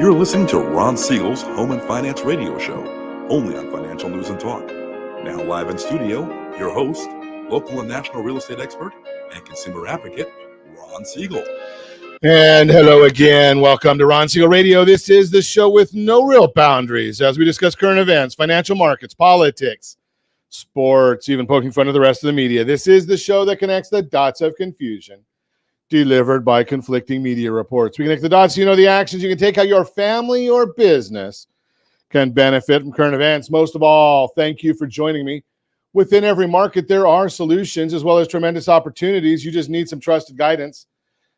You're listening to Ron Siegel's Home and Finance Radio Show, only on Financial News and Talk. Now live in studio, your host, local and national real estate expert and consumer advocate, Ron Siegel. And hello again. Welcome to Ron Siegel Radio. This is the show with no real boundaries as we discuss current events, financial markets, politics, sports, even poking fun of the rest of the media. This is the show that connects the dots of confusion delivered by conflicting media reports. We connect the dots so you know the actions you can take, how your family or business can benefit from current events. Most of all, thank you for joining me. Within every market, there are solutions as well as tremendous opportunities. You just need some trusted guidance.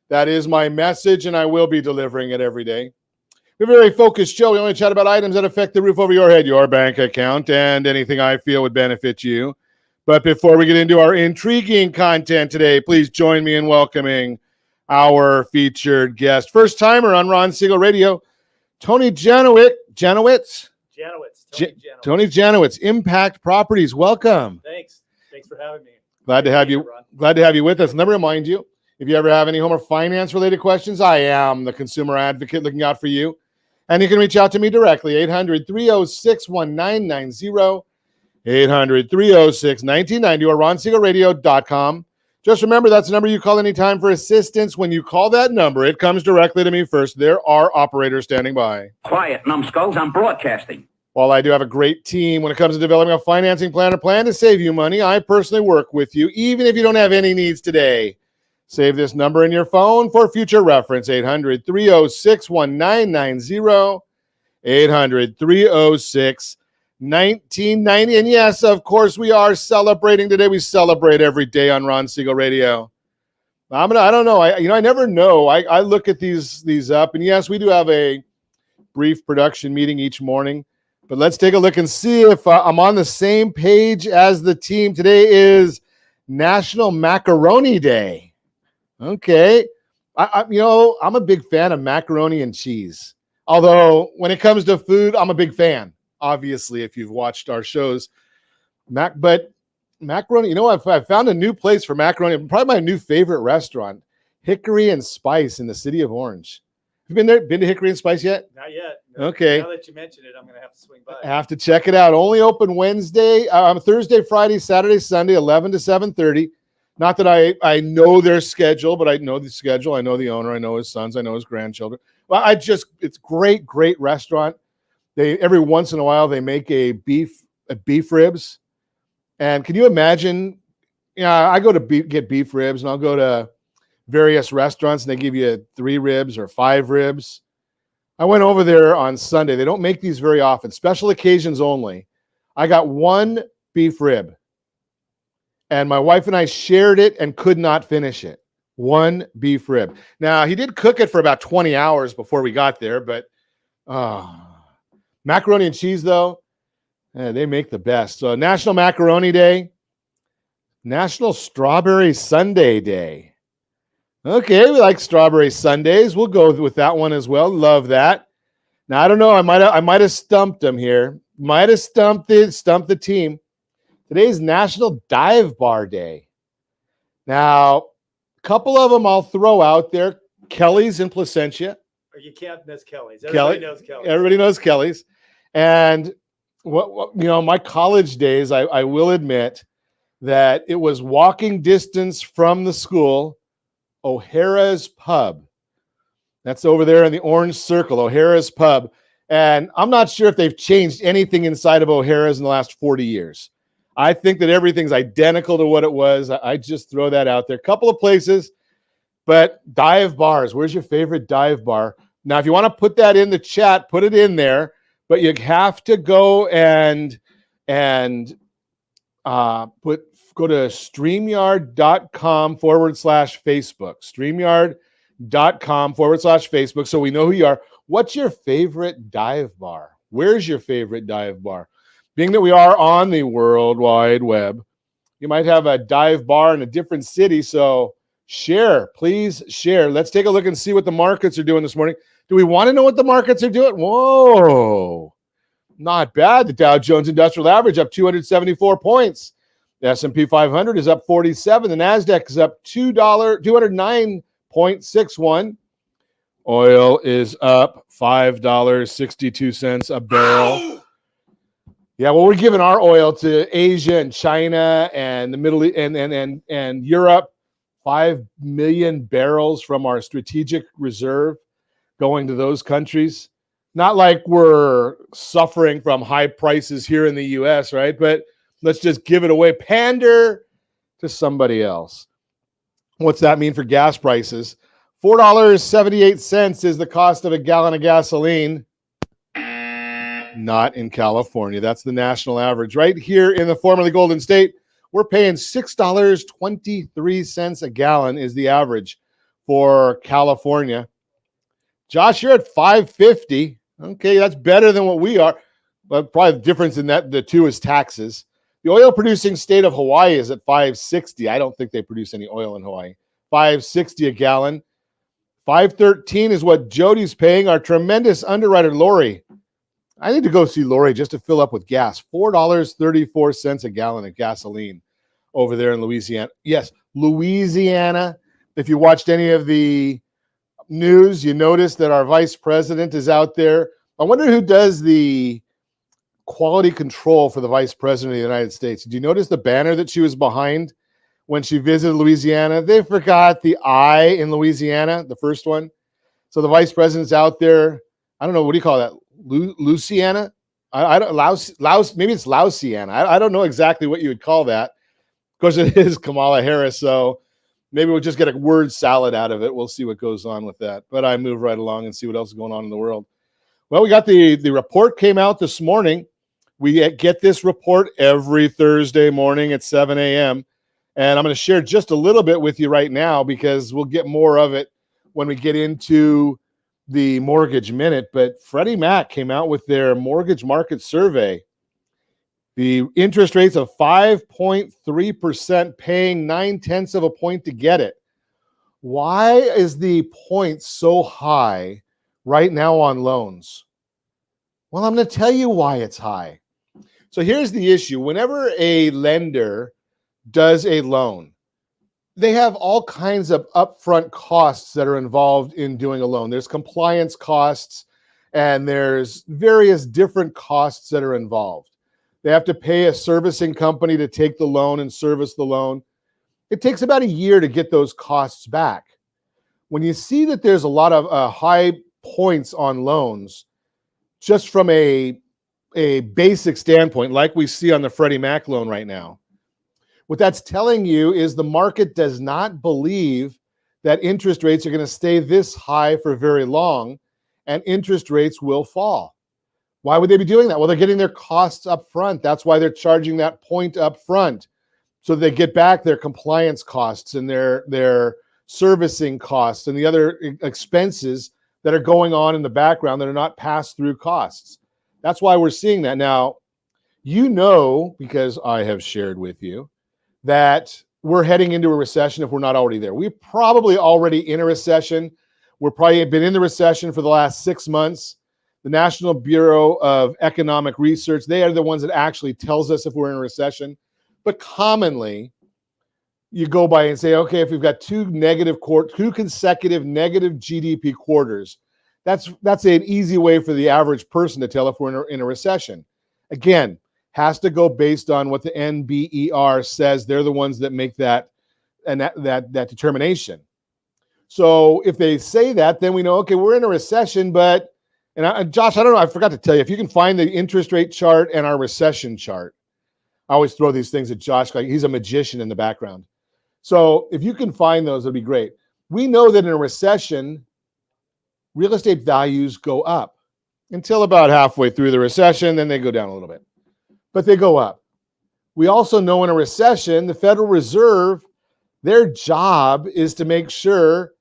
That is my message, and I will be delivering it every day. We're a very focused show. We only chat about items that affect the roof over your head, your bank account, and anything I feel would benefit you. But before we get into our intriguing content today, please join me in welcoming our featured guest. First timer on Ron Siegel Radio, Tony Janowicz. Tony Janowicz, Impact Properties. Welcome. Thanks for having me. Glad to have you with us. Let me remind you, if you ever have any home or finance related questions, I am the consumer advocate looking out for you. And you can reach out to me directly, 800-306-1990, 800-306-1990, or ronsiegelradio.com. Just remember, that's the number you call anytime for assistance. When you call that number, it comes directly to me first. There are operators standing by. Quiet, numbskulls, I'm broadcasting. While I do have a great team when it comes to developing a financing plan or plan to save you money, I personally work with you, even if you don't have any needs today. Save this number in your phone for future reference, 800-306-1990, 800-306-1990. And yes, of course, we are celebrating today. We celebrate every day on Ron Siegel Radio. I don't know. I never know. I look at these up, and yes, we do have a brief production meeting each morning. But let's take a look and see if I'm on the same page as the team. Today is National Macaroni Day. Okay. I'm a big fan of macaroni and cheese. Although when it comes to food, I'm a big fan. Obviously, if you've watched our shows. But macaroni, I've found a new place for macaroni. Probably my new favorite restaurant, Hickory and Spice in the city of Orange. Have you been there? Been to Hickory and Spice yet? Not yet. No. Okay. Now that you mentioned it, I'm going to have to swing by. I have to check it out. Only open Thursday, Friday, Saturday, Sunday, 11 to 7:30. Not that I know their schedule, but I know the schedule. I know the owner. I know his sons. I know his grandchildren. Well, it's great restaurant. They every once in a while they make a beef ribs. And can you imagine? I go to get beef ribs, and I'll go to various restaurants, and they give you 3 ribs or 5 ribs. I went over there on Sunday. They don't make these very often. Special occasions only. I got 1 beef rib. And my wife and I shared it and could not finish it. 1 beef rib. Now, he did cook it for about 20 hours before we got there, but macaroni and cheese, though, they make the best. So National Macaroni Day, National Strawberry Sundae Day. Okay, we like strawberry sundaes. We'll go with that one as well. Love that. Now, I don't know. I might have stumped them here. Might have stumped the team. Today's National Dive Bar Day. Now, a couple of them I'll throw out there. Kelly's in Placentia. Or you can't miss Kelly's. Everybody knows Kelly's. Everybody knows Kelly's. And my college days, I will admit that it was walking distance from the school, O'Hara's Pub. That's over there in the Orange Circle, O'Hara's Pub. And I'm not sure if they've changed anything inside of O'Hara's in the last 40 years. I think that everything's identical to what it was. I just throw that out there. Couple of places, but dive bars. Where's your favorite dive bar? Now, if you want to put that in the chat, put it in there. But you have to go and go to StreamYard.com/Facebook. StreamYard.com/Facebook. So we know who you are. What's your favorite dive bar? Where's your favorite dive bar? Being that we are on the World Wide Web, you might have a dive bar in a different city. So please share. Let's take a look and see what the markets are doing this morning. Do we want to know what the markets are doing? Whoa, not bad. The Dow Jones Industrial Average up 274 points. The S&P 500 is up 47. The NASDAQ is up $209.61. Oil is up $5.62 a barrel. Yeah, well, we're giving our oil to Asia and China and the Middle East and Europe. 5 million barrels from our strategic reserve going to those countries. Not like we're suffering from high prices here in the U.S., right? But let's just give it away. Pander to somebody else. What's that mean for gas prices? $4.78 is the cost of a gallon of gasoline. Not in California. That's the national average. Right here in the formerly Golden State, we're paying $6.23 a gallon is the average for California. Josh, you're at $5.50. Okay, that's better than what we are. But probably the difference in that the two is taxes. The oil producing state of Hawaii is at $5.60. I don't think they produce any oil in Hawaii. $5.60 a gallon. $5.13 is what Jody's paying. Our tremendous underwriter, Lori. I need to go see Lori just to fill up with gas. $4.34 a gallon of gasoline over there in Louisiana. Yes, Louisiana. If you watched any of the news, you noticed that our vice president is out there. I wonder who does the quality control for the vice president of the United States. Did you notice the banner that she was behind when she visited Louisiana? They forgot the I in Louisiana, the first one. So the vice president's out there. I don't know, what do you call that? Louisiana? I don't Laos, maybe it's Laosiana. I don't know exactly what you would call that. Of course, it is Kamala Harris, so maybe we'll just get a word salad out of it. We'll see what goes on with that. But I move right along and see what else is going on in the world. Well, we got the report came out this morning. We get this report every Thursday morning at 7 a.m. And I'm going to share just a little bit with you right now because we'll get more of it when we get into the mortgage minute. But Freddie Mac came out with their mortgage market survey. The interest rates of 5.3%, paying 0.9 of a point to get it. Why is the point so high right now on loans? Well, I'm going to tell you why it's high. So here's the issue. Whenever a lender does a loan, they have all kinds of upfront costs that are involved in doing a loan. There's compliance costs, and there's various different costs that are involved. They have to pay a servicing company to take the loan and service the loan. It takes about a year to get those costs back. When you see that there's a lot of high points on loans, just from a basic standpoint, like we see on the Freddie Mac loan right now, what that's telling you is the market does not believe that interest rates are going to stay this high for very long, and interest rates will fall. Why would they be doing that? Well, they're getting their costs up front. That's why they're charging that point up front, so they get back their compliance costs and their servicing costs and the other expenses that are going on in the background that are not pass-through costs. That's why we're seeing that. Now, you know, because I have shared with you, that we're heading into a recession if we're not already there. We're probably already in a recession. We're probably been in the recession for the last 6 months. The National Bureau of Economic Research, they are the ones that actually tells us if we're in a recession. But commonly, you go by and say, okay, if we've got two consecutive negative GDP quarters, that's an easy way for the average person to tell if we're in a recession. Again, has to go based on what the NBER says. They're the ones that make that determination. So if they say that, then we know, okay, we're in a recession. But, Josh, I don't know, I forgot to tell you, if you can find the interest rate chart and our recession chart. I always throw these things at Josh, like he's a magician in the background. So if you can find those, it'd be great. We know that in a recession, real estate values go up until about halfway through the recession, then they go down a little bit. But they go up. We also know in a recession, the Federal Reserve, their job is to make sure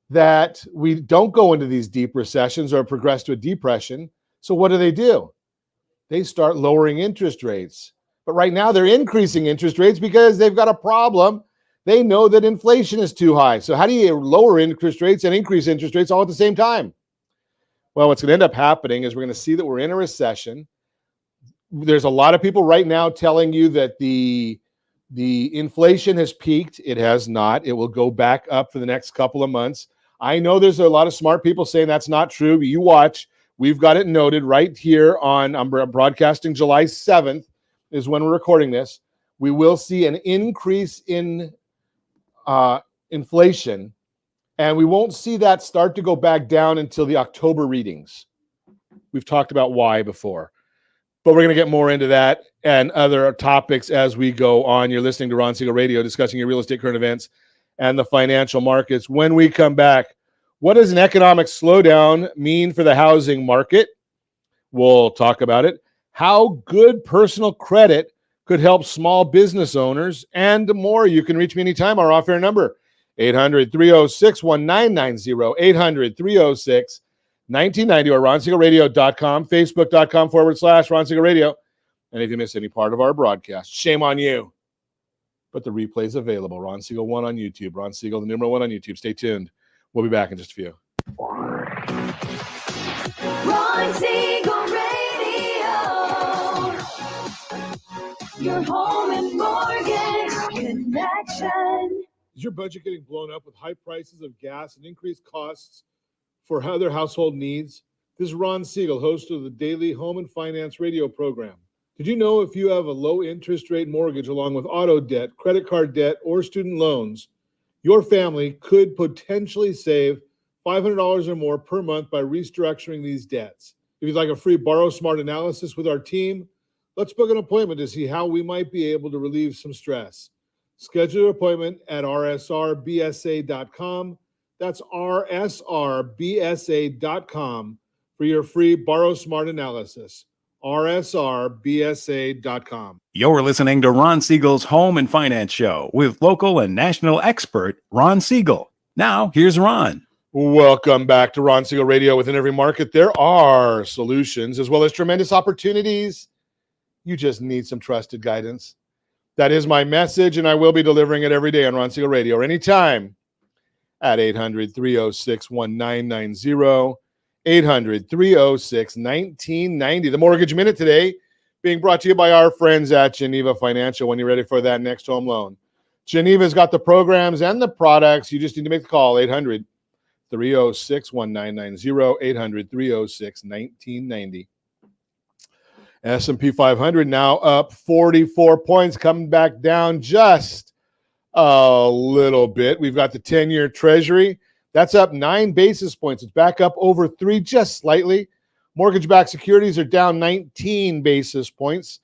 that we don't go into these deep recessions or progress to a depression. So what do? They start lowering interest rates. But right now they're increasing interest rates because they've got a problem. They know that inflation is too high. So how do you lower interest rates and increase interest rates all at the same time? Well, what's going to end up happening is we're going to see that we're in a recession. There's a lot of people right now telling you that the inflation has peaked. It has not. It will go back up for the next couple of months. I know there's a lot of smart people saying that's not true, but you watch. We've got it noted right here on, I'm broadcasting July 7th is when we're recording this. We will see an increase in inflation, and we won't see that start to go back down until the October readings. We've talked about why before, but we're going to get more into that and other topics as we go on. You're listening to Ron Siegel Radio, discussing your real estate current events and the financial markets. When we come back, what does an economic slowdown mean for the housing market? We'll talk about it. How good personal credit could help small business owners and more. You can reach me anytime. Our off-air number, 800-306-1990, 800-306-1990, or ronsiegelradio.com, facebook.com/Ron Siegel Radio. And if you miss any part of our broadcast, shame on you. But the replay's available. Ron Siegel 1 on YouTube. Ron Siegel, the number 1 on YouTube. Stay tuned. We'll be back in just a few. Ron Siegel Radio, your home and mortgage connection. Is your budget getting blown up with high prices of gas and increased costs for other household needs? This is Ron Siegel, host of the daily home and finance radio program. Did you know if you have a low interest rate mortgage along with auto debt, credit card debt, or student loans, your family could potentially save $500 or more per month by restructuring these debts? If you'd like a free Borrow Smart analysis with our team, let's book an appointment to see how we might be able to relieve some stress. Schedule your appointment at rsrbsa.com. That's rsrbsa.com for your free Borrow Smart analysis. rsrbsa.com. You're listening to Ron Siegel's Home and Finance Show with local and national expert Ron Siegel. Now, here's Ron. Welcome back to Ron Siegel Radio. Within every market, there are solutions as well as tremendous opportunities. You just need some trusted guidance. That is my message, and I will be delivering it every day on Ron Siegel Radio or anytime at 800-306-1990, 800-306-1990. The Mortgage Minute today being brought to you by our friends at Geneva Financial when you're ready for that next home loan. Geneva's got the programs and the products. You just need to make the call, 800-306-1990, 800-306-1990. S&P 500 now up 44 points, coming back down just a little bit. We've got the 10-year Treasury. That's up 9 basis points. It's back up over 3 just slightly. Mortgage-backed securities are down 19 basis points.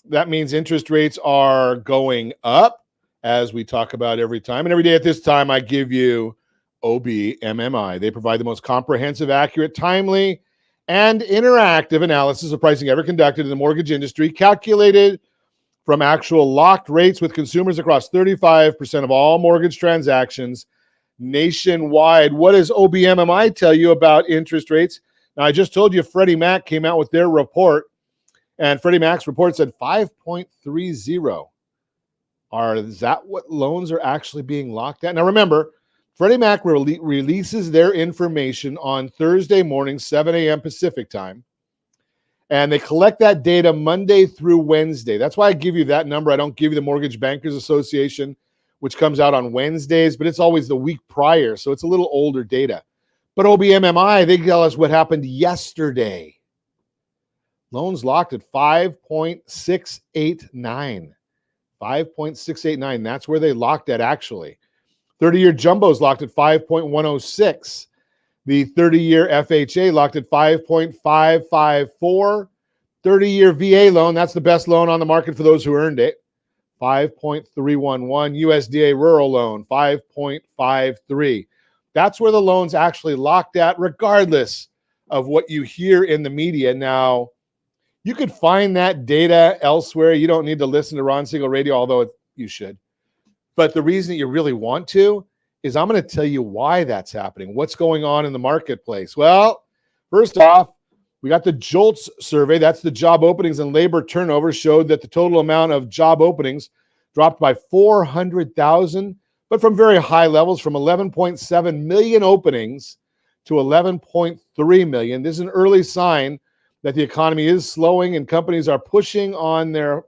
That means interest rates are going up, as we talk about every time. And every day at this time, I give you OBMMI. They provide the most comprehensive, accurate, timely, and interactive analysis of pricing ever conducted in the mortgage industry, calculated from actual locked rates with consumers across 35% of all mortgage transactions nationwide. What does OBMMI tell you about interest rates? Now, I just told you Freddie Mac came out with their report, and Freddie Mac's report said 5.30. Is that what loans are actually being locked at? Now, remember, Freddie Mac releases their information on Thursday morning, 7 a.m. Pacific time, and they collect that data Monday through Wednesday. That's why I give you that number. I don't give you the Mortgage Bankers Association, which comes out on Wednesdays, but it's always the week prior, so it's a little older data. But OBMMI, they tell us what happened yesterday. Loans locked at 5.689. 5.689. That's where they locked at, actually. 30-year jumbos locked at 5.106. The 30-year FHA locked at 5.554. 30-year VA loan, that's the best loan on the market for those who earned it, 5.311. USDA rural loan, 5.53. That's where the loan's actually locked at, regardless of what you hear in the media. Now, you could find that data elsewhere. You don't need to listen to Ron Siegel Radio, although you should. But the reason that you really want to is I'm going to tell you why that's happening. What's going on in the marketplace? Well, first off, we got the JOLTS survey. That's the job openings and labor turnover, showed that the total amount of job openings dropped by 400,000, but from very high levels, from 11.7 million openings to 11.3 million. This is an early sign that the economy is slowing and companies are pausing on their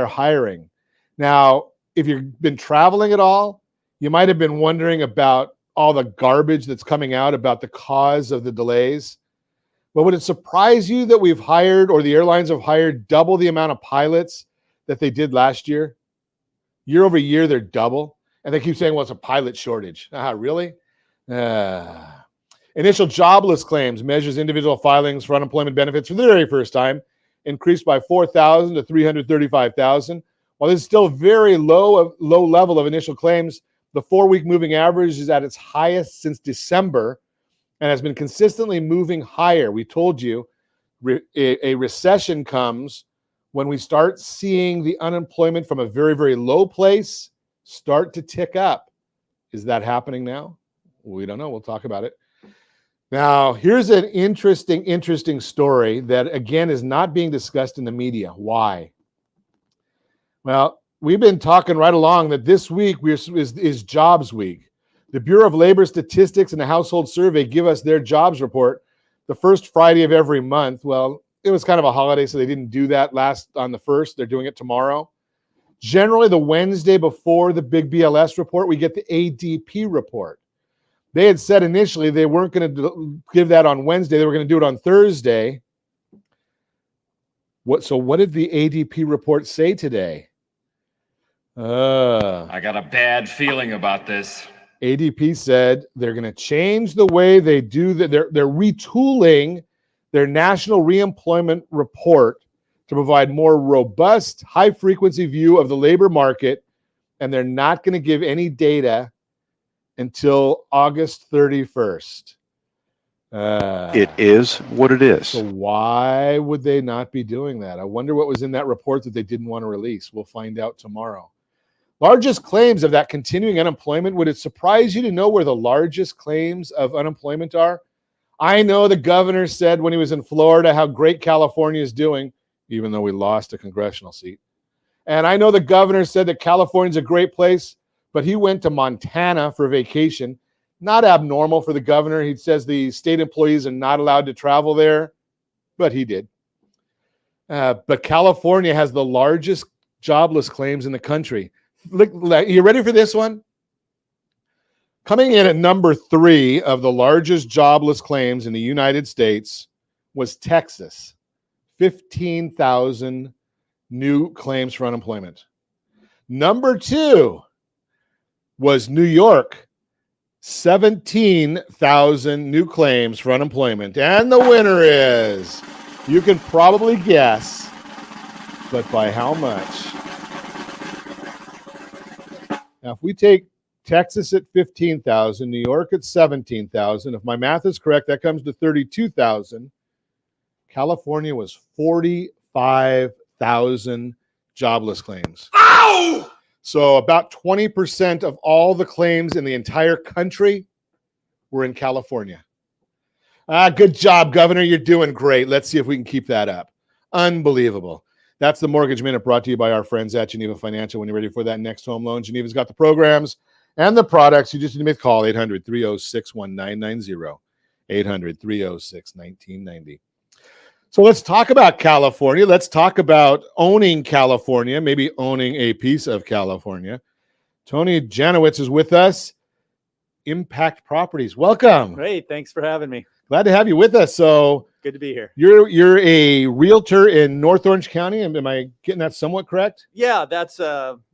hiring. Now, if you've been traveling at all, You might have been wondering about all the garbage that's coming out about the cause of the delays. But would it surprise you that we've hired, or the airlines have hired, double the amount of pilots that they did last year? Year over year, they're double. And they keep saying, well, it's a pilot shortage. Really? Initial jobless claims measures individual filings for unemployment benefits for the very first time, increased by 4,000 to 335,000. While this is still very low level of initial claims, the 4-week moving average is at its highest since December and has been consistently moving higher. We told you a recession comes when we start seeing the unemployment from a very, very low place start to tick up. Is that happening now? We don't know. We'll talk about it. Now, here's an interesting story that, again, is not being discussed in the media. Why? Well, we've been talking right along that this week is Jobs Week. The Bureau of Labor Statistics and the Household Survey give us their jobs report the first Friday of every month. Well, it was kind of a holiday, so they didn't do that on the 1st. They're doing it tomorrow. Generally, the Wednesday before the big BLS report, we get the ADP report. They had said initially they weren't going to give that on Wednesday. They were going to do it on Thursday. So what did the ADP report say today? I got a bad feeling about this. ADP said they're going to change the way they do that. They're retooling their national reemployment report to provide more robust, high-frequency view of the labor market, and they're not going to give any data until August 31st. It is what it is. So why would they not be doing that? I wonder what was in that report that they didn't want to release. We'll find out tomorrow. Largest claims of that continuing unemployment. Would it surprise you to know where the largest claims of unemployment are? I know the governor said when he was in Florida how great California is doing, even though we lost a congressional seat. And I know the governor said that California's a great place, but he went to Montana for vacation. Not abnormal for the governor. He says the state employees are not allowed to travel there, but he did. But California has the largest jobless claims in the country. Look, you ready for this one? Coming in at number 3 of the largest jobless claims in the United States was Texas. 15,000 new claims for unemployment. Number 2 was New York. 17,000 new claims for unemployment. And the winner is, you can probably guess, but by how much? Now, if we take Texas at 15,000, New York at 17,000, if my math is correct, that comes to 32,000. California was 45,000 jobless claims. Ow! So about 20% of all the claims in the entire country were in California. Good job, Governor. You're doing great. Let's see if we can keep that up. Unbelievable. That's the Mortgage Minute, brought to you by our friends at Geneva Financial. When you're ready for that next home loan, Geneva's got the programs and the products. You just need to make a call, 800-306-1990, 800-306-1990. So let's talk about California. Let's talk about owning California, maybe owning a piece of California. Tony Janowicz is with us. Impact Properties. Welcome. Great. Thanks for having me. Glad to have you with us. So Good to be here. you're a realtor in North Orange County. Am I getting that somewhat correct? Yeah, that's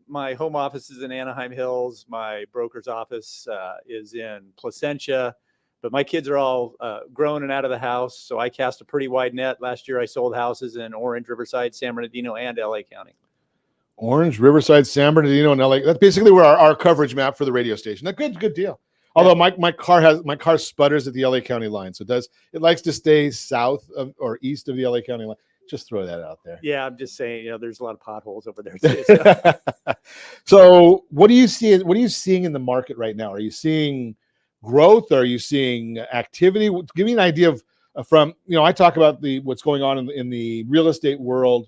my home office is in Anaheim Hills. My broker's office is in Placentia. But my kids are all grown and out of the house, so I cast a pretty wide net. Last year, I sold houses in Orange, Riverside, San Bernardino, and LA County. Orange, Riverside, San Bernardino, and LA. That's basically where our coverage map for the radio station. A good deal. Although my car sputters at the LA County line, so it likes to stay south of or east of the LA County line. Just throw that out there. Yeah, I'm just saying, there's a lot of potholes over there. So what do you see? What are you seeing in the market right now? Are you seeing growth? Are you seeing activity? Give me an idea of from, I talk about what's going on in the real estate world.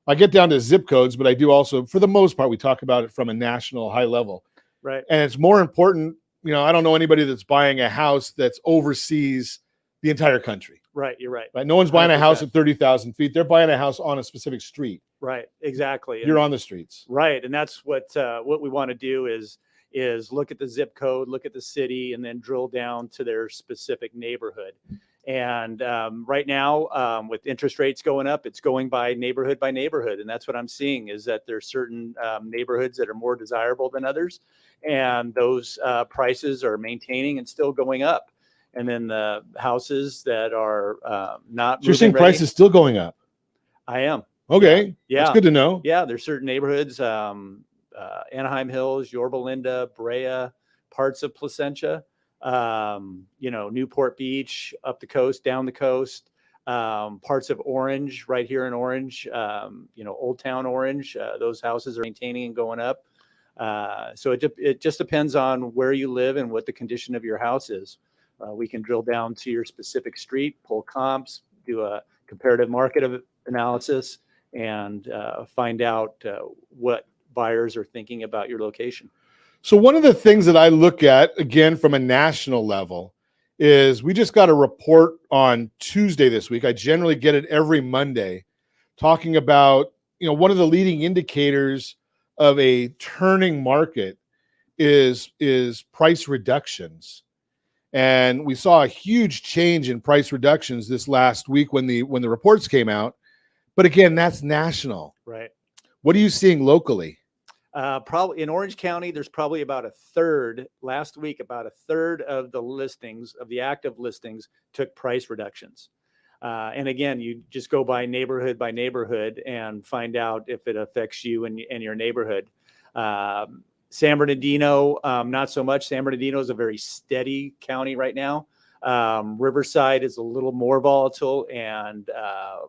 I get down to zip codes, but I do also, for the most part, we talk about it from a national high level. Right. And it's more important, I don't know anybody that's buying a house that's oversees the entire country. Right. You're right. Right. No one's buying 100%. a house at 30,000 feet. They're buying a house on a specific street. Right. Exactly. You're on the streets. Right. And that's what we want to do is, is look at the zip code, look at the city, and then drill down to their specific neighborhood. And right now, with interest rates going up, it's going by neighborhood. And that's what I'm seeing, is that there's certain neighborhoods that are more desirable than others. And those prices are maintaining and still going up. And then the houses that are not. So you're saying prices still going up? I am. Okay. Yeah. That's good to know. Yeah. There's certain neighborhoods, Anaheim Hills, Yorba Linda, Brea, parts of Placentia, Newport Beach, up the coast, down the coast, parts of Orange, right here in Orange, Old Town Orange. Those houses are maintaining and going up. So it just depends on where you live and what the condition of your house is. We can drill down to your specific street, pull comps, do a comparative market analysis, and find out what buyers are thinking about your location. So one of the things that I look at, again, from a national level, is we just got a report on Tuesday this week. I generally get it every Monday, talking about, one of the leading indicators of a turning market is price reductions. And we saw a huge change in price reductions this last week when the reports came out. But again, that's national. Right. What are you seeing locally? Probably in Orange County, there's probably about a third of the listings, of the active listings, took price reductions. And again, you just go by neighborhood and find out if it affects you and your neighborhood. San Bernardino, not so much. San Bernardino is a very steady county right now. Riverside is a little more volatile, and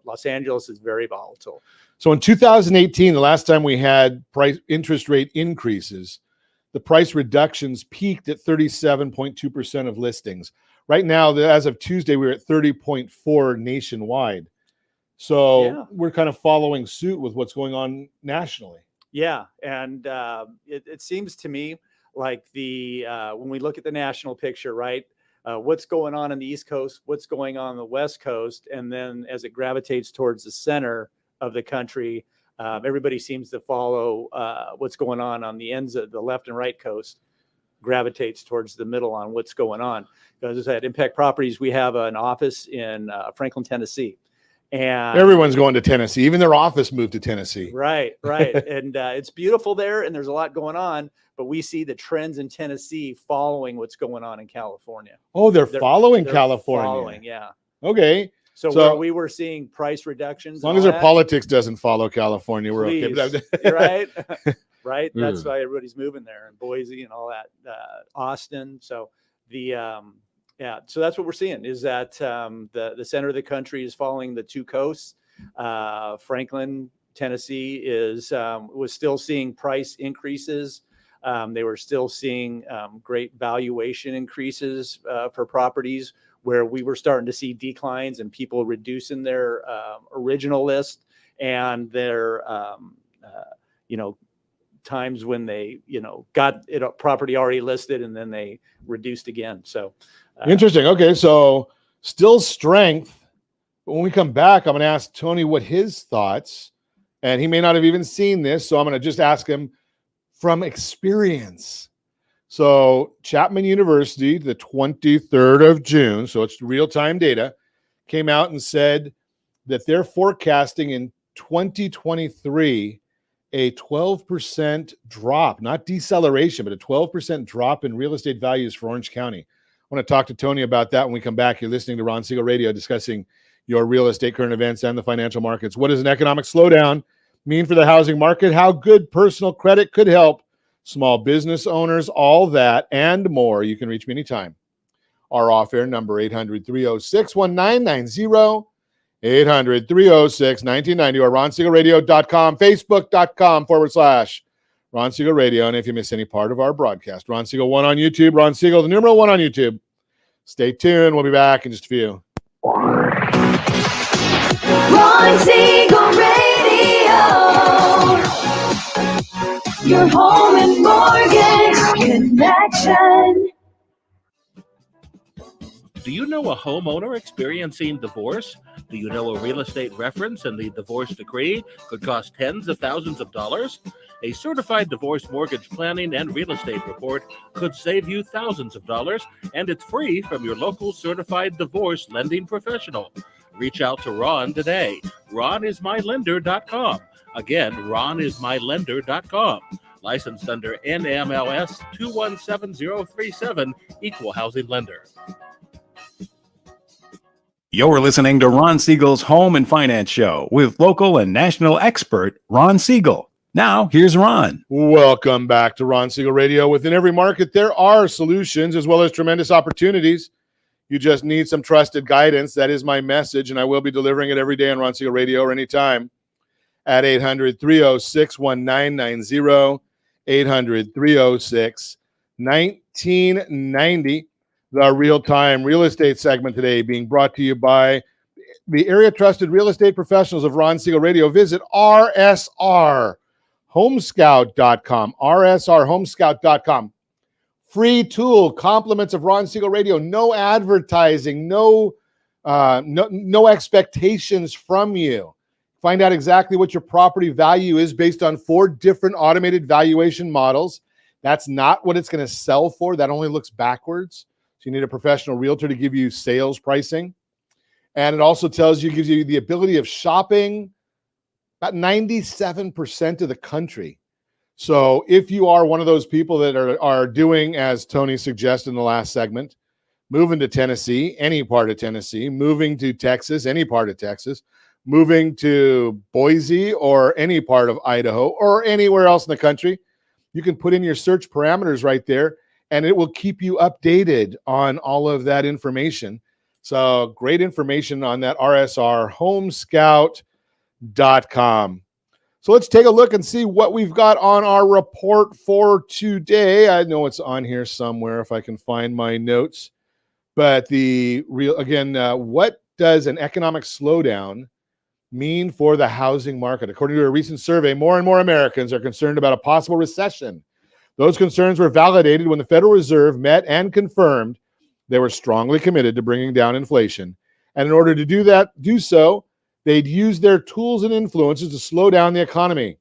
Los Angeles is very volatile. So in 2018, the last time we had interest rate increases, the price reductions peaked at 37.2% of listings. Right now, as of Tuesday, we're at 30.4 nationwide. So we're kind of following suit with what's going on nationally. Yeah, and it seems to me like when we look at the national picture, right? What's going on the East Coast, what's going on the West Coast, and then as it gravitates towards the center of the country, everybody seems to follow what's going on the ends of the left and right coast, gravitates towards the middle on what's going on. Because at Impact Properties, we have an office in Franklin, Tennessee. And everyone's going to Tennessee. Even their office moved to Tennessee. Right. And it's beautiful there, and there's a lot going on. But we see the trends in Tennessee following what's going on in California. Oh, they're following California. Following, yeah. Okay. So where we were seeing price reductions. As long as their politics doesn't follow California, we're okay. Right. Right. That's why everybody's moving there, and Boise and all that, Austin. So so that's what we're seeing, is that the center of the country is following the two coasts. Franklin, Tennessee was still seeing price increases. They were still seeing great valuation increases for properties, where we were starting to see declines and people reducing their original list and their times when they got it a property already listed, and then they reduced again. So interesting. Okay, so still strength. But when we come back, I'm going to ask Tony what his thoughts, and he may not have even seen this, so I'm going to just ask him from experience. So Chapman University, the 23rd of June, so it's real-time data, came out and said that they're forecasting in 2023 a 12% drop, not deceleration, but a 12% drop in real estate values for Orange County. I want to talk to Tony about that when we come back. You're listening to Ron Siegel Radio, discussing your real estate current events and the financial markets. What does an economic slowdown mean for the housing market? How good personal credit could help small business owners, all that and more. You can reach me anytime. Our off-air number, 800-306-1990, 800-306-1990, or ronsiegelradio.com, facebook.com/Ron Siegel Radio. And if you miss any part of our broadcast, Ron Siegel 1 on YouTube, Ron Siegel, the numeral 1 on YouTube. Stay tuned. We'll be back in just a few. Ron Siegel Radio. Your home and mortgage connection. Do you know a homeowner experiencing divorce? Do you know a real estate reference and the divorce decree could cost tens of thousands of dollars? A certified divorce mortgage planning and real estate report could save you thousands of dollars, and it's free from your local certified divorce lending professional. Reach out to Ron today. RonIsMyLender.com. Again, RonIsMyLender.com. Licensed under NMLS 217037, Equal Housing Lender. You're listening to Ron Siegel's Home and Finance Show with local and national expert Ron Siegel. Now, here's Ron. Welcome back to Ron Siegel Radio. Within every market, there are solutions as well as tremendous opportunities. You just need some trusted guidance. That is my message, and I will be delivering it every day on Ron Siegel Radio or anytime at 800-306-1990, 800-306-1990. The real-time real estate segment today being brought to you by the area-trusted real estate professionals of Ron Siegel Radio. Visit rsrhomescout.com, rsrhomescout.com. Free tool, compliments of Ron Siegel Radio. No advertising, no expectations from you. Find out exactly what your property value is based on 4 different automated valuation models. That's not what it's going to sell for. That only looks backwards. So you need a professional realtor to give you sales pricing. And it also gives you the ability of shopping about 97% of the country. So if you are one of those people that are doing, as Tony suggested in the last segment, moving to Tennessee, any part of Tennessee, moving to Texas, any part of Texas, moving to Boise or any part of Idaho or anywhere else in the country, you can put in your search parameters right there, and it will keep you updated on all of that information. So great information on that, rsrhomescout.com. So let's take a look and see what we've got on our report for today. I know it's on here somewhere if I can find my notes. But what does an economic slowdown mean for the housing market? According to a recent survey, more and more Americans are concerned about a possible recession. Those concerns were validated when the Federal Reserve met and confirmed they were strongly committed to bringing down inflation. And in order to do so, they'd use their tools and influences to slow down the economy.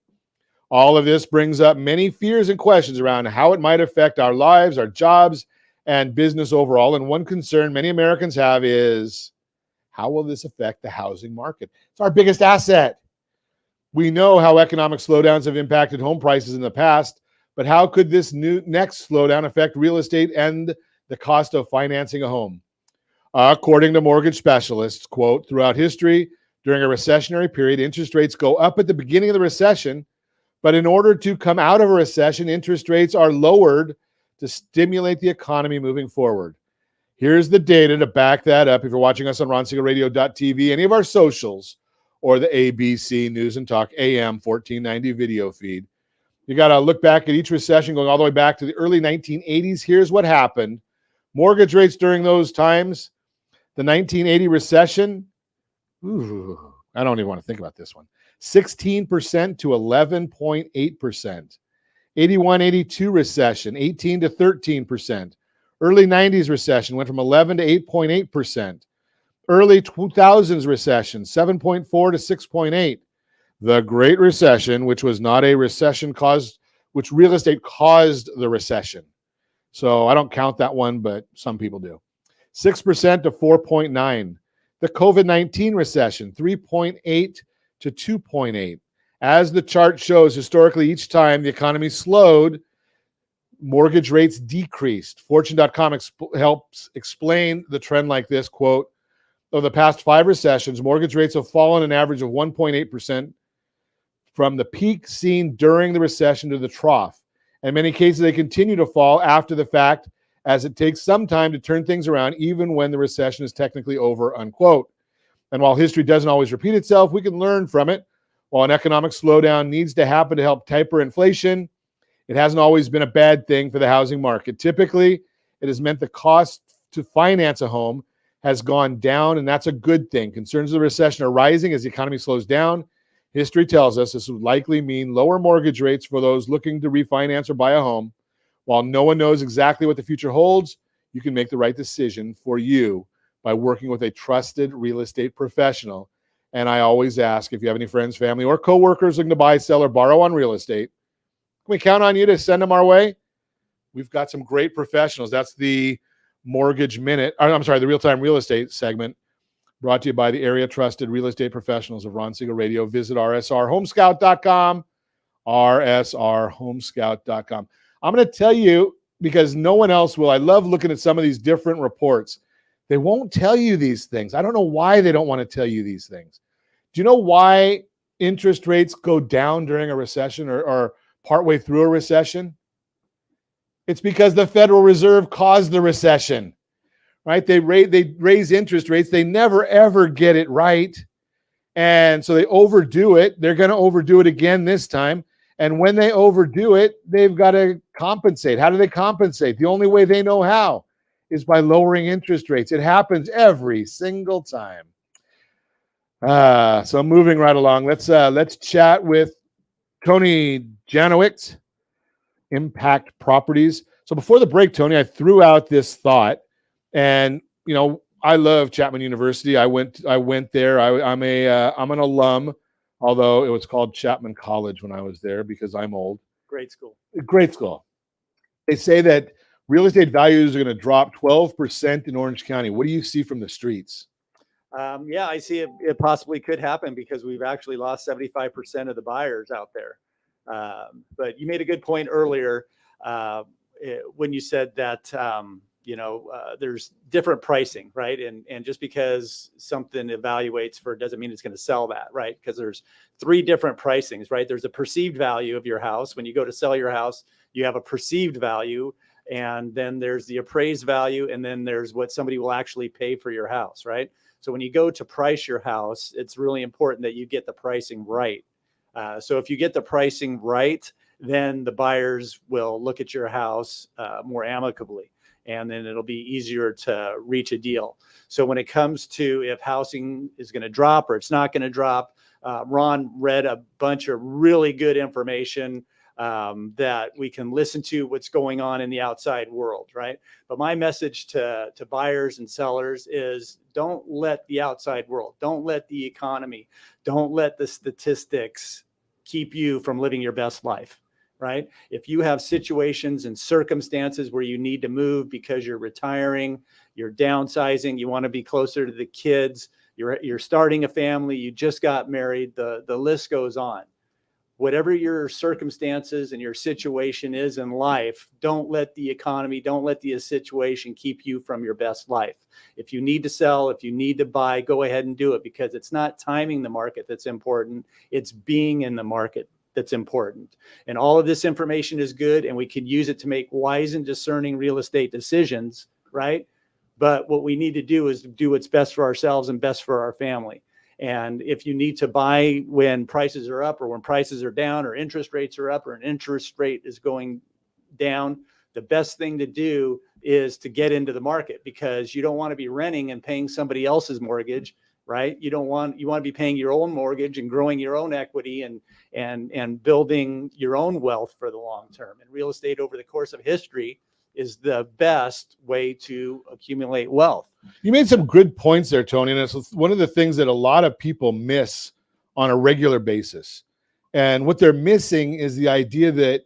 All of this brings up many fears and questions around how it might affect our lives, our jobs, and business overall. And one concern many Americans have is, how will this affect the housing market? It's our biggest asset. We know how economic slowdowns have impacted home prices in the past, but how could this next slowdown affect real estate and the cost of financing a home? According to mortgage specialists, quote, throughout history, during a recessionary period, interest rates go up at the beginning of the recession, but in order to come out of a recession, interest rates are lowered to stimulate the economy moving forward. Here's the data to back that up. If you're watching us on RonSiegelRadio.tv, any of our socials, or the ABC News and Talk AM 1490 video feed, you got to look back at each recession going all the way back to the early 1980s. Here's what happened. Mortgage rates during those times, the 1980 recession, I don't even want to think about this one, 16% to 11.8%. 81-82 recession, 18 to 13%. Early 90s recession went from 11 to 8.8%. Early 2000s recession, 7.4 to 6.8. The Great Recession, which was not a recession which real estate caused the recession. So I don't count that one, but some people do. 6% to 4.9. The COVID-19 recession, 3.8 to 2.8. As the chart shows, historically, each time the economy slowed, mortgage rates decreased. Fortune.com helps explain the trend like this, quote, over the past 5 recessions, mortgage rates have fallen an average of 1.8% from the peak seen during the recession to the trough. In many cases, they continue to fall after the fact, as it takes some time to turn things around, even when the recession is technically over, unquote. And while history doesn't always repeat itself, we can learn from it. While an economic slowdown needs to happen to help taper inflation, it hasn't always been a bad thing for the housing market. Typically, it has meant the cost to finance a home has gone down, and that's a good thing. Concerns of the recession are rising as the economy slows down. History tells us this would likely mean lower mortgage rates for those looking to refinance or buy a home. While no one knows exactly what the future holds, you can make the right decision for you by working with a trusted real estate professional. And I always ask, if you have any friends, family, or coworkers looking to buy, sell, or borrow on real estate, we count on you to send them our way? We've got some great professionals. That's the Mortgage Minute. I'm sorry, the Real-Time Real Estate segment, brought to you by the area trusted real estate professionals of Ron Siegel Radio. Visit rsrhomescout.com, rsrhomescout.com. I'm going to tell you, because no one else will, I love looking at some of these different reports. They won't tell you these things. I don't know why they don't want to tell you these things. Do you know why interest rates go down during a recession or partway through a recession? It's because the Federal Reserve caused the recession, right? They raise interest rates. They never, ever get it right. And so they overdo it. They're going to overdo it again this time. And when they overdo it, they've got to compensate. How do they compensate? The only way they know how is by lowering interest rates. It happens every single time. So moving right along, let's chat with Tony Janowicz, Impact Properties. So before the break, Tony, I threw out this thought, and I love Chapman University. I went there. I'm an alum, although it was called Chapman College when I was there because I'm old. Great school. Great school. They say that real estate values are going to drop 12% in Orange County. What do you see from the streets? Yeah, I see it possibly could happen because we've actually lost 75% of the buyers out there. But you made a good point earlier when you said that, there's different pricing, right? And just because something evaluates for doesn't mean it's going to sell that, right? Because there's 3 different pricings, right? There's a perceived value of your house. When you go to sell your house, you have a perceived value, and then there's the appraised value, and then there's what somebody will actually pay for your house, right? So when you go to price your house, it's really important that you get the pricing right. So if you get the pricing right, then the buyers will look at your house more amicably, and then it'll be easier to reach a deal. So when it comes to if housing is going to drop or it's not going to drop, Ron read a bunch of really good information that we can listen to what's going on in the outside world, right? But my message to buyers and sellers is don't let the outside world, don't let the economy, don't let the statistics keep you from living your best life, right? If you have situations and circumstances where you need to move because you're retiring, you're downsizing, you want to be closer to the kids, you're starting a family, you just got married, the list goes on. Whatever your circumstances and your situation is in life, don't let the economy, don't let the situation keep you from your best life. If you need to sell, if you need to buy, go ahead and do it, because it's not timing the market that's important. It's being in the market that's important. And all of this information is good, and we can use it to make wise and discerning real estate decisions, right? But what we need to do is do what's best for ourselves and best for our family. And if you need to buy when prices are up or when prices are down or interest rates are up or an interest rate is going down, the best thing to do is to get into the market, because you don't want to be renting and paying somebody else's mortgage, right? You want to be paying your own mortgage and growing your own equity and building your own wealth for the long term. And real estate over the course of history is the best way to accumulate wealth. You made some good points there, Tony, and it's one of the things that a lot of people miss on a regular basis. And what they're missing is the idea that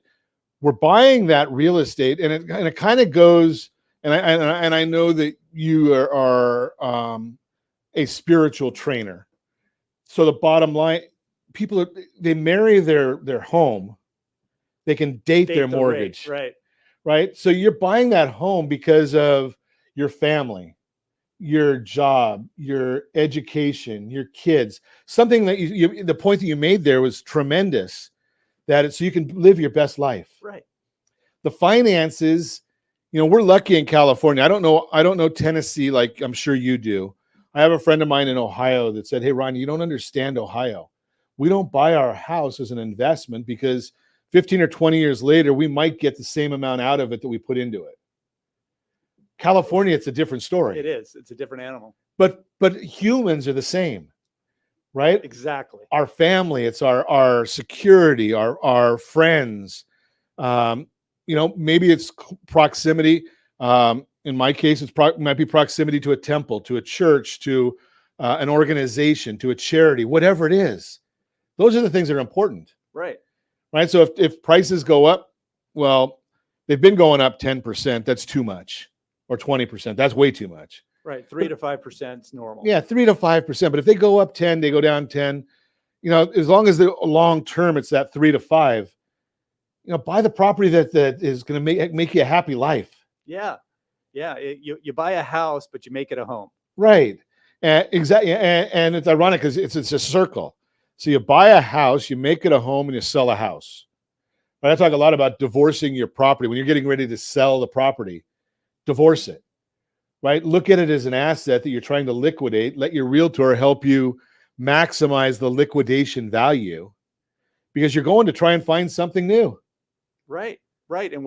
we're buying that real estate, and it kind of goes. And I know that you are a spiritual trainer. So the bottom line, people they marry their home, they can date their mortgage, rate, right? So you're buying that home because of your family, your job, your education, your kids. Something that the point that you made there was tremendous. That so you can live your best life. Right. The finances, we're lucky in California. I don't know Tennessee like I'm sure you do. I have a friend of mine in Ohio that said, "Hey, Ron, you don't understand Ohio. We don't buy our house as an investment because 15 or 20 years later, we might get the same amount out of it that we put into it." California, it's a different story. It is. It's a different animal. But humans are the same, right? Exactly. Our family, it's our security, our friends. Maybe it's proximity. In my case, it might be proximity to a temple, to a church, to an organization, to a charity, whatever it is. Those are the things that are important. Right. right? So if prices go up, well, they've been going up 10%. That's too much, or 20%. That's way too much. Right, 3 to 5% is normal. Yeah, 3 to 5%. But if they go up 10, they go down 10. You know, as long as the long term, it's that 3 to 5. You know, buy the property that is going to make you a happy life. Yeah, yeah. You buy a house, but you make it a home. Right. Exactly. And it's ironic because it's a circle. So you buy a house, you make it a home, and you sell a house. But I talk a lot about divorcing your property. When you're getting ready to sell the property, divorce it. Right? Look at it as an asset that you're trying to liquidate. Let your realtor help you maximize the liquidation value, because you're going to try and find something new. Right, right. And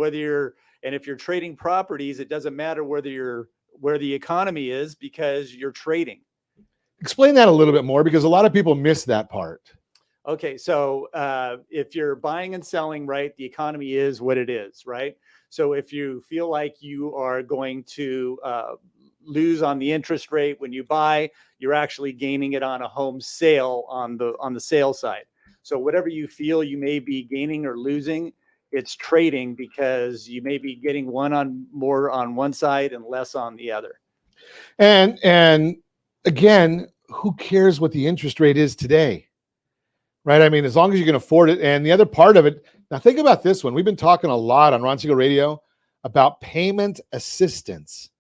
if you're trading properties, it doesn't matter where the economy is, because you're trading. Explain that a little bit more, because a lot of people miss that part. Okay, so if you're buying and selling, right, the economy is what it is, right? So if you feel like you are going to lose on the interest rate when you buy, you're actually gaining it on a home sale on the sale side. So whatever you feel you may be gaining or losing, it's trading, because you may be getting more on one side and less on the other. And again, who cares what the interest rate is today? Right? I mean, as long as you can afford it. And the other part of it, now think about this one. We've been talking a lot on Ron Siegel Radio about payment assistance.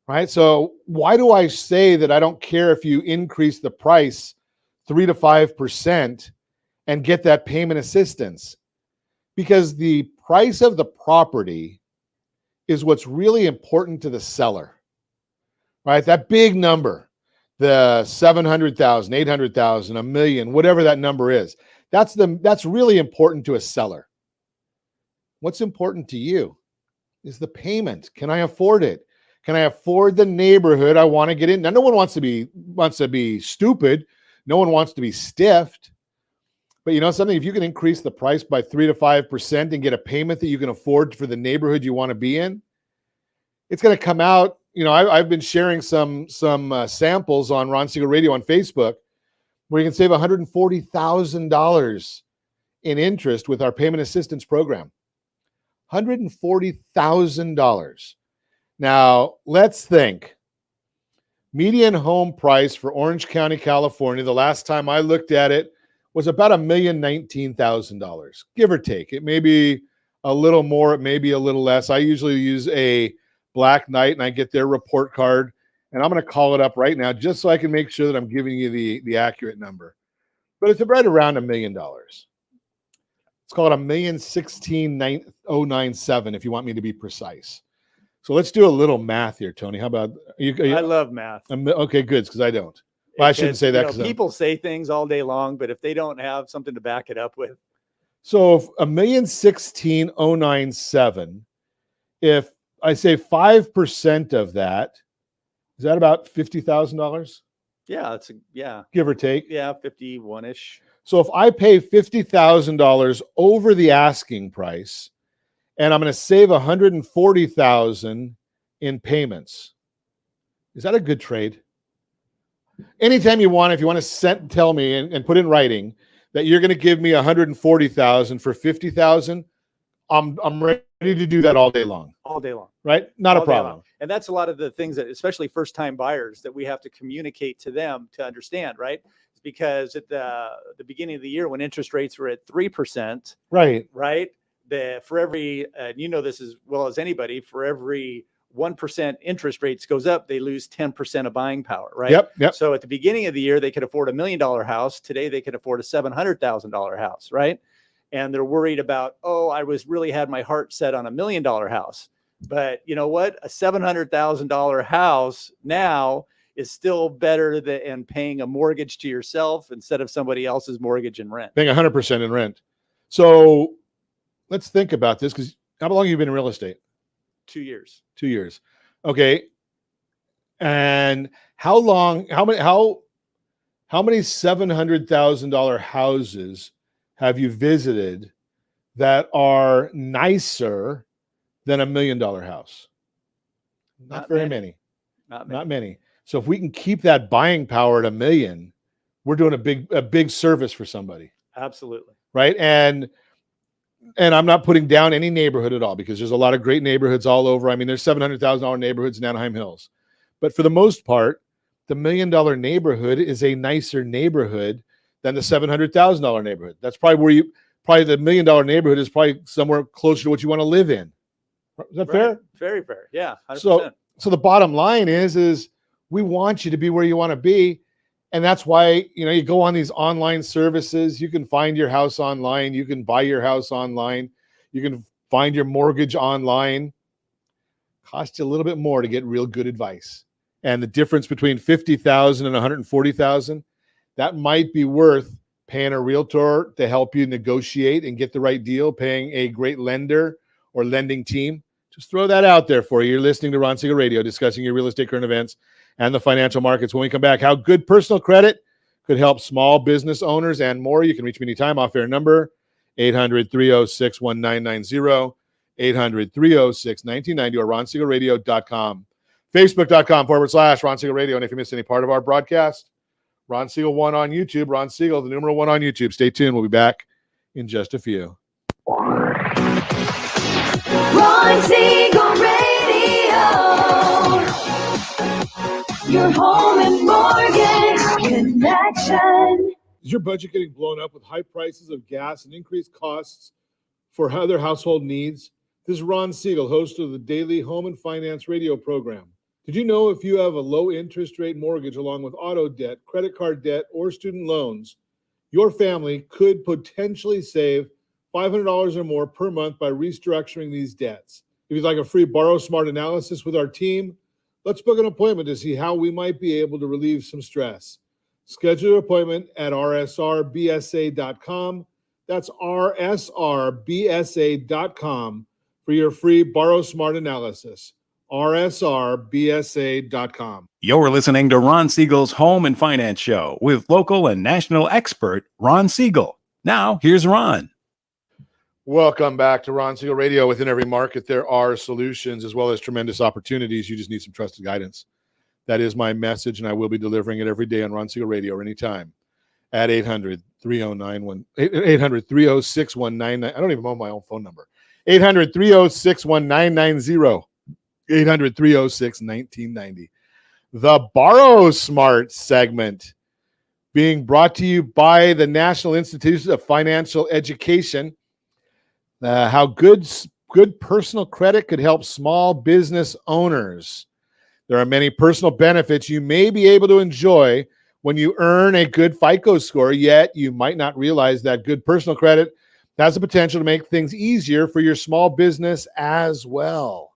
Right? So why do I say that I don't care if you increase the price 3 to 5% and get that payment assistance? Because the price of the property is what's really important to the seller, right? That big number, the 700,000, 800,000, $1 million, whatever that number is, that's really important to a seller. What's important to you is the payment. Can I afford it? Can I afford the neighborhood I want to get in? Now, no one wants to be stupid. No one wants to be stiffed. But you know something? If you can increase the price by 3 to 5% and get a payment that you can afford for the neighborhood you want to be in, it's going to come out. You know, I've been sharing some samples on Ron Siegel Radio on Facebook, where you can save $140,000 in interest with our payment assistance program. $140,000. Now, let's think. Median home price for Orange County, California, the last time I looked at it, was about $1,019,000, give or take. It may be a little more, it may be a little less. I usually use a Black Knight, and I get their report card, and I'm going to call it up right now just so I can make sure that I'm giving you the accurate number. But it's right around $1 million. Let's call it $1,016,097 if you want me to be precise. So let's do a little math here, Tony. How about you? I love math. Okay, good, because I don't. Well, I shouldn't say that. People say things all day long, but if they don't have something to back it up with. So $1,016,097, if I say 5% of that, is that about $50,000? Yeah, give or take. Yeah, 51-ish. So if I pay $50,000 over the asking price, and I'm going to save $140,000 in payments, is that a good trade? Anytime you want, if you want to tell me and put in writing that you're going to give me $140,000 for $50,000, I'm ready to do that all day long. All day long. Right? Not a problem. And that's a lot of the things that, especially first-time buyers, that we have to communicate to them to understand, right? Because at the beginning of the year, when interest rates were at 3%, right? For every, you know this as well as anybody, for every 1% interest rates goes up, they lose 10% of buying power, right? Yep. So at the beginning of the year, they could afford $1 million house. Today, they could afford a $700,000 house, right? And they're worried about, I really had my heart set on $1 million house. But you know what? A $700,000 house now is still better than paying a mortgage to yourself instead of somebody else's mortgage and rent. Paying 100% in rent. So let's think about this, because how long have you been in real estate? 2 years. 2 years. Okay. And how many $700,000 houses have you visited that are nicer than $1 million house? Not very many. Not many. So if we can keep that buying power at $1 million, we're doing a big service for somebody. Absolutely. Right. And and I'm not putting down any neighborhood at all because there's a lot of great neighborhoods all over. I mean, there's $700,000 neighborhoods in Anaheim Hills. But for the most part, the $1 million neighborhood is a nicer neighborhood than the $700,000 neighborhood. That's probably where the $1 million neighborhood is probably somewhere closer to what you want to live in. Is that fair? Very fair. Yeah. 100%. So the bottom line is we want you to be where you want to be. And that's why, you go on these online services. You can find your house online. You can buy your house online. You can find your mortgage online. Costs you a little bit more to get real good advice. And the difference between $50,000 and $140,000, that might be worth paying a realtor to help you negotiate and get the right deal, paying a great lender or lending team. Just throw that out there for you. You're listening to Ron Siegel Radio, discussing your real estate current events and the financial markets. When we come back, how good personal credit could help small business owners and more. You can reach me anytime. Off-air number, 800-306-1990, 800-306-1990, or ronsiegelradio.com. Facebook.com/Ron Siegel Radio. And if you missed any part of our broadcast, Ron Siegel 1 on YouTube. Ron Siegel, the numeral 1 on YouTube. Stay tuned. We'll be back in just a few. Ron Siegel Radio. Your home and mortgage connection. Is your budget getting blown up with high prices of gas and increased costs for other household needs? This is Ron Siegel, host of the daily Home and Finance radio program. Did you know if you have a low interest rate mortgage along with auto debt, credit card debt, or student loans, your family could potentially save $500 or more per month by restructuring these debts? If you'd like a free Borrow Smart analysis with our team, let's book an appointment to see how we might be able to relieve some stress. Schedule your appointment at rsrbsa.com. That's rsrbsa.com for your free Borrow Smart analysis. rsrbsa.com. You're listening to Ron Siegel's Home and Finance Show with local and national expert Ron Siegel. Now, here's Ron. Welcome back to Ron Siegel Radio. Within every market, there are solutions as well as tremendous opportunities. You just need some trusted guidance. That is my message, and I will be delivering it every day on Ron Siegel Radio or anytime at 800-306-1990. I don't even know my own phone number. 800-306-1990. 800-306-1990. The Borrow Smart segment being brought to you by the National Institute of Financial Education. How good personal credit could help small business owners. There are many personal benefits you may be able to enjoy when you earn a good FICO score, yet you might not realize that good personal credit has the potential to make things easier for your small business as well.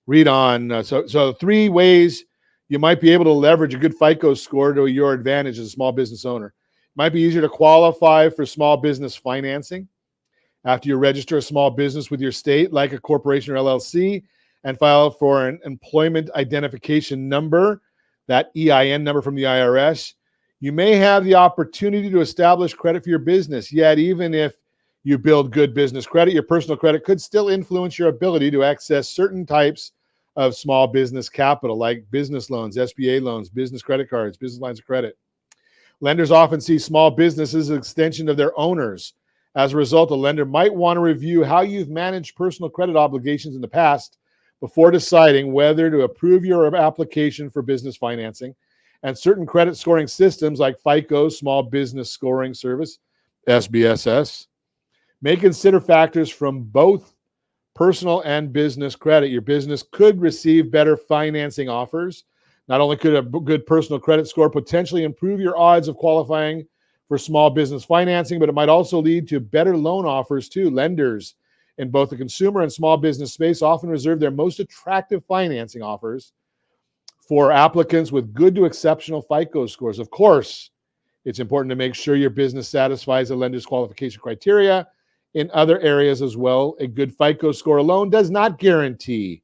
Read on. So 3 ways you might be able to leverage a good FICO score to your advantage as a small business owner. It might be easier to qualify for small business financing after you register a small business with your state, like a corporation or LLC, and file for an employment identification number, that EIN number from the IRS. You may have the opportunity to establish credit for your business, yet even if you build good business credit, your personal credit could still influence your ability to access certain types of small business capital, like business loans, SBA loans, business credit cards, business lines of credit. Lenders often see small businesses as an extension of their owners. As a result, a lender might want to review how you've managed personal credit obligations in the past before deciding whether to approve your application for business financing. And certain credit scoring systems like FICO, Small Business Scoring Service, SBSS, may consider factors from both personal and business credit. Your business could receive better financing offers. Not only could a good personal credit score potentially improve your odds of qualifying for small business financing, but it might also lead to better loan offers too. Lenders in both the consumer and small business space often reserve their most attractive financing offers for applicants with good to exceptional FICO scores. Of course, it's important to make sure your business satisfies the lender's qualification criteria in other areas as well. A good FICO score alone does not guarantee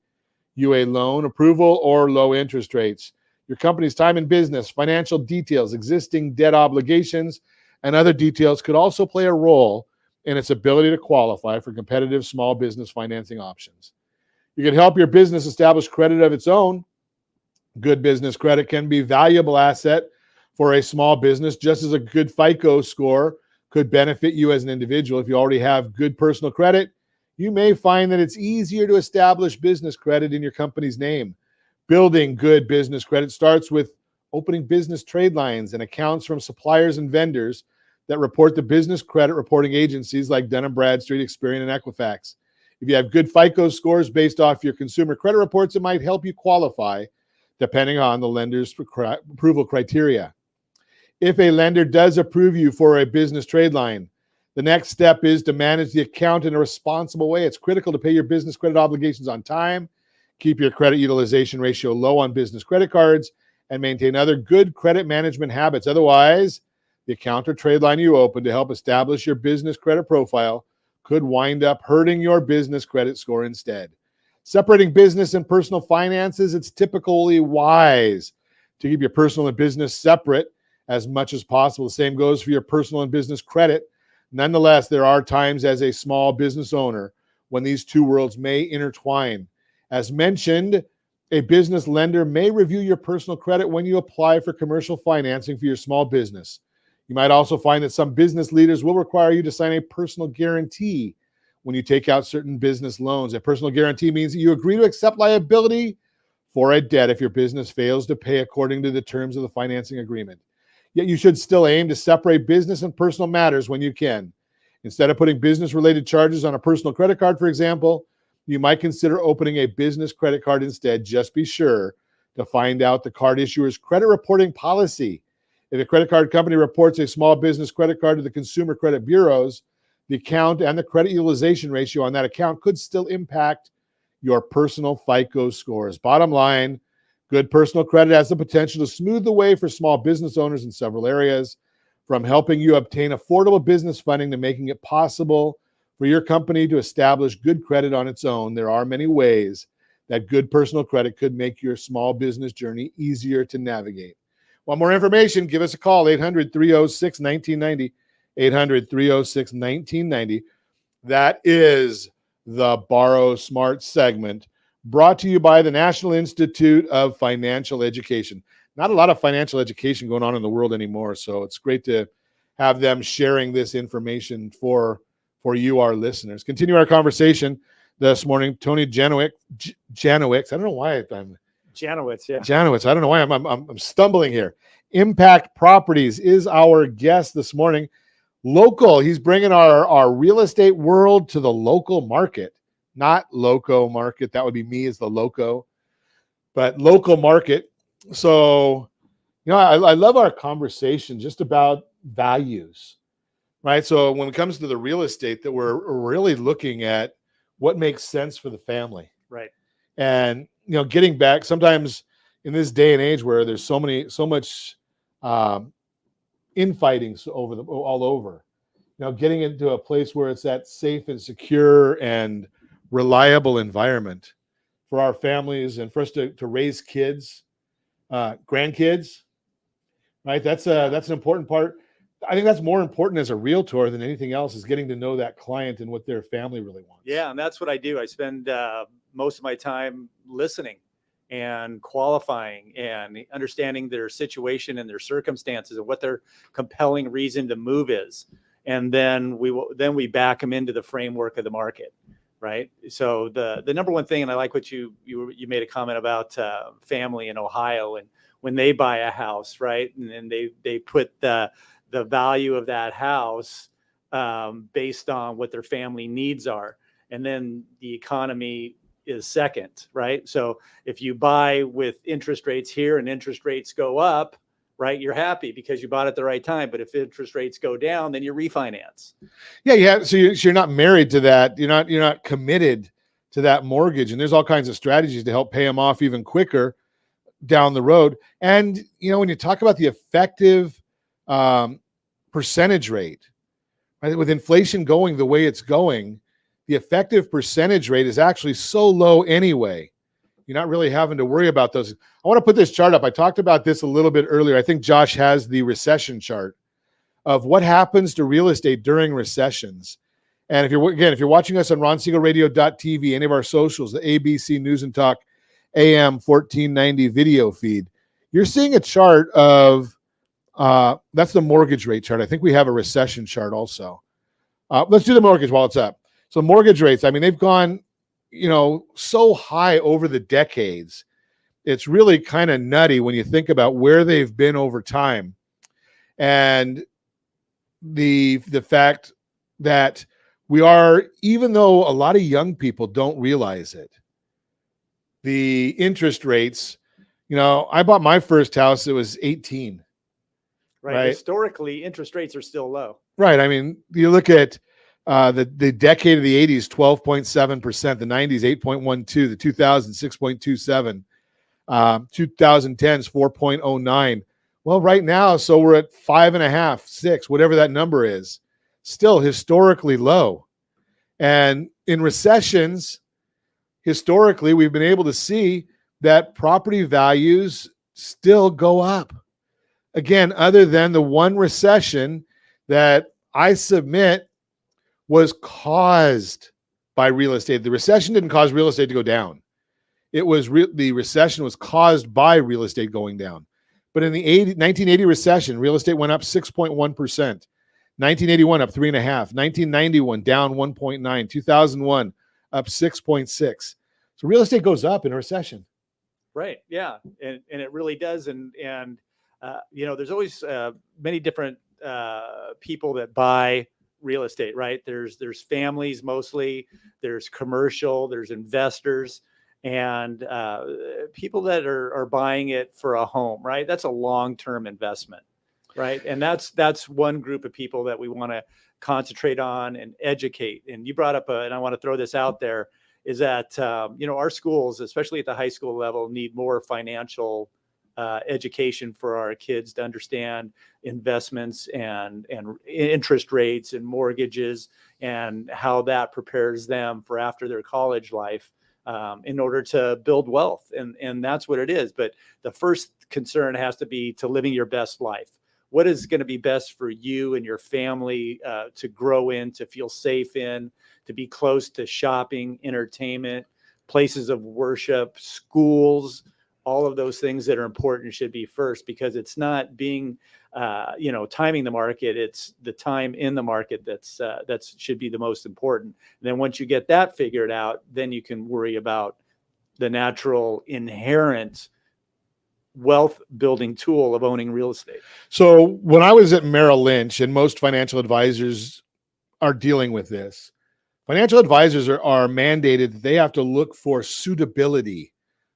you a loan approval or low interest rates. Your company's time in business, financial details, existing debt obligations, and other details could also play a role in its ability to qualify for competitive small business financing options. You can help your business establish credit of its own. Good business credit can be a valuable asset for a small business, just as a good FICO score could benefit you as an individual. If you already have good personal credit, you may find that it's easier to establish business credit in your company's name. Building good business credit starts with opening business trade lines and accounts from suppliers and vendors that report to business credit reporting agencies like Dun & Bradstreet, Experian, and Equifax. If you have good FICO scores based off your consumer credit reports, it might help you qualify depending on the lender's approval criteria. If a lender does approve you for a business trade line, the next step is to manage the account in a responsible way. It's critical to pay your business credit obligations on time, keep your credit utilization ratio low on business credit cards, and maintain other good credit management habits. Otherwise, the account or trade line you open to help establish your business credit profile could wind up hurting your business credit score instead. Separating business and personal finances, it's typically wise to keep your personal and business separate as much as possible. The same goes for your personal and business credit. Nonetheless, there are times as a small business owner when these two worlds may intertwine. As mentioned, a business lender may review your personal credit when you apply for commercial financing for your small business. You might also find that some business leaders will require you to sign a personal guarantee when you take out certain business loans. A personal guarantee means that you agree to accept liability for a debt if your business fails to pay according to the terms of the financing agreement. Yet you should still aim to separate business and personal matters when you can. Instead of putting business-related charges on a personal credit card, for example, you might consider opening a business credit card instead. Just be sure to find out the card issuer's credit reporting policy. If a credit card company reports a small business credit card to the consumer credit bureaus, the account and the credit utilization ratio on that account could still impact your personal FICO scores. Bottom line, good personal credit has the potential to smooth the way for small business owners in several areas, from helping you obtain affordable business funding to making it possible for your company to establish good credit on its own. There are many ways that good personal credit could make your small business journey easier to navigate. Want more information? Give us a call, 800-306-1990, 800-306-1990. That is the Borrow Smart segment, brought to you by the National Institute of Financial Education. Not a lot of financial education going on in the world anymore, so it's great to have them sharing this information for you, our listeners. Continue our conversation this morning. Tony Janowicz. I don't know why I'm Janowicz, yeah. Janowicz. I don't know why I'm stumbling here. Impact Properties is our guest this morning. Local. He's bringing our real estate world to the local market, not loco market. That would be me as the loco, but local market. So, I love our conversation just about values, right? So when it comes to the real estate, that we're really looking at what makes sense for the family. Right. And, getting back sometimes in this day and age where there's so much infighting all over, getting into a place where it's that safe and secure and reliable environment for our families and for us to raise kids, grandkids, right? That's an important part. I think that's more important as a realtor than anything else, is getting to know that client and what their family really wants. Yeah, and that's what I do. I spend most of my time listening and qualifying and understanding their situation and their circumstances and what their compelling reason to move is. And then we back them into the framework of the market, right? So the number one thing, and I like what you made a comment about family in Ohio, and when they buy a house, right, and they put the value of that house based on what their family needs are, and then the economy is second, right? So if you buy with interest rates here and interest rates go up, right, you're happy because you bought at the right time. But if interest rates go down, then you refinance. Yeah. So you're not married to that. You're not committed to that mortgage. And there's all kinds of strategies to help pay them off even quicker down the road. And when you talk about the effective percentage rate, right, with inflation going the way it's going, the effective percentage rate is actually so low anyway. You're not really having to worry about those. I want to put this chart up. I talked about this a little bit earlier. I think Josh has the recession chart of what happens to real estate during recessions. And if you're watching us on ronsiegelradio.tv, any of our socials, the ABC News and Talk AM 1490 video feed, you're seeing a chart of That's the mortgage rate chart. I think we have a recession chart also. Let's do the mortgage while it's up. So mortgage rates, I mean, they've gone, so high over the decades. It's really kind of nutty when you think about where they've been over time. And the fact that we are, even though a lot of young people don't realize it, the interest rates, I bought my first house, it was 18. Right. Historically, interest rates are still low. Right. I mean, you look at the decade of the 80s, 12.7%, the 90s, 8.12, the 2000s, 6.27, 2010s, 4.09. Well, right now, so we're at 5.5, 6, whatever that number is, still historically low. And in recessions, historically, we've been able to see that property values still go up. Again, other than the one recession that I submit was caused by real estate. The recession didn't cause real estate to go down. It was the recession was caused by real estate going down. But in the 1980 recession, real estate went up 6.1%. 1981 up 3.5%. 1991 down 1.9%. 2001 up 6.6%. So real estate goes up in a recession. Right. Yeah. And it really does. And there's always many different people that buy real estate, right? There's families mostly, there's commercial, there's investors, and people that are buying it for a home, right? That's a long-term investment, right? And that's one group of people that we want to concentrate on and educate. And you brought up, and I want to throw this out there, is that, our schools, especially at the high school level, need more financial education for our kids to understand investments and interest rates and mortgages and how that prepares them for after their college life in order to build wealth. And that's what it is. But the first concern has to be to living your best life. What is going to be best for you and your family to grow in, to feel safe in, to be close to shopping, entertainment, places of worship, schools, all of those things that are important should be first, because it's not being, timing the market. It's the time in the market that should be the most important. And then once you get that figured out, then you can worry about the natural inherent wealth building tool of owning real estate. So when I was at Merrill Lynch, and most financial advisors are dealing with this, financial advisors are mandated that they have to look for suitability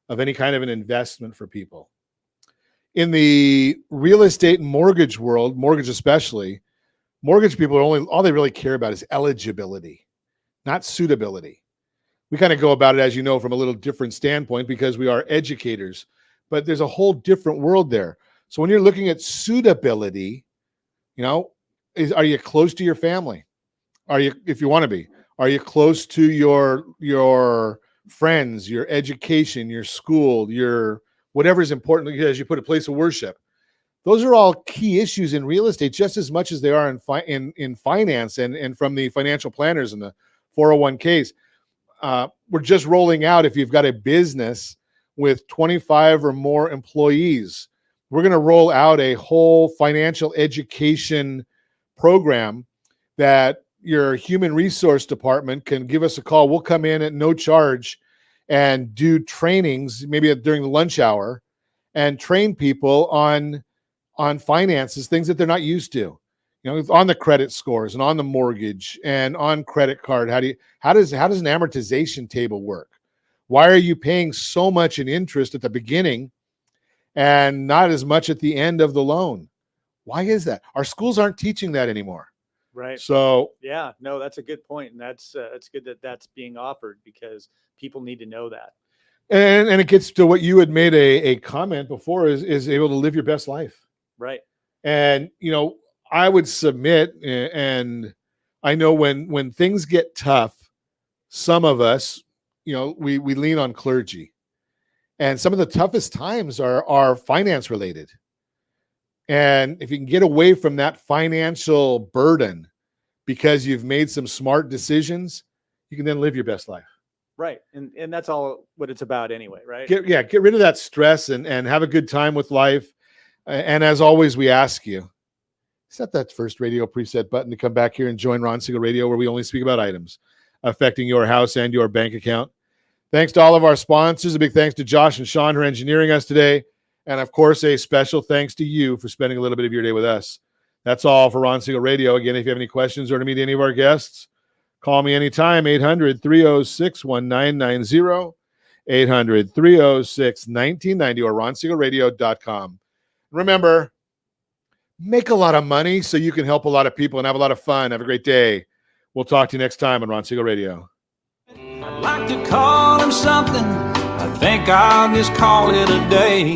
of any kind of an investment for people. In the real estate and mortgage world, mortgage especially, mortgage people all they really care about is eligibility, not suitability. We kind of go about it, as you know, from a little different standpoint because we are educators, but there's a whole different world there. So when you're looking at suitability, are you close to your family? Are you, if you want to be, are you close to your friends, your education, your school, your whatever is important, as you put a place of worship? Those are all key issues in real estate, just as much as they are in finance and from the financial planners and the 401ks. We're just rolling out, if you've got a business with 25 or more employees, we're going to roll out a whole financial education program that your human resource department can give us a call. We'll come in at no charge and do trainings, maybe during the lunch hour, and train people on finances, things that they're not used to, on the credit scores and on the mortgage and on credit card. How does an amortization table work? Why are you paying so much in interest at the beginning and not as much at the end of the loan? Why is that? Our schools aren't teaching that anymore. Right. So yeah, no, that's a good point. And it's good that that's being offered, because people need to know that. And it gets to what you had made a comment before, is able to live your best life. Right. And, I would submit, and I know when things get tough, some of us, we lean on clergy, and some of the toughest times are finance related. And if you can get away from that financial burden because you've made some smart decisions, you can then live your best life. Right. And that's all what it's about anyway, right? Get rid of that stress and have a good time with life. And as always, we ask you, set that first radio preset button to come back here and join Ron Siegel Radio, where we only speak about items affecting your house and your bank account. Thanks to all of our sponsors. A big thanks to Josh and Sean, who are engineering us today. And, of course, a special thanks to you for spending a little bit of your day with us. That's all for Ron Siegel Radio. Again, if you have any questions or to meet any of our guests, call me anytime, 800-306-1990, 800-306-1990, or ronsiegelradio.com. Remember, make a lot of money so you can help a lot of people and have a lot of fun. Have a great day. We'll talk to you next time on Ron Siegel Radio. I'd like to call him something. I think I'll just call it a day.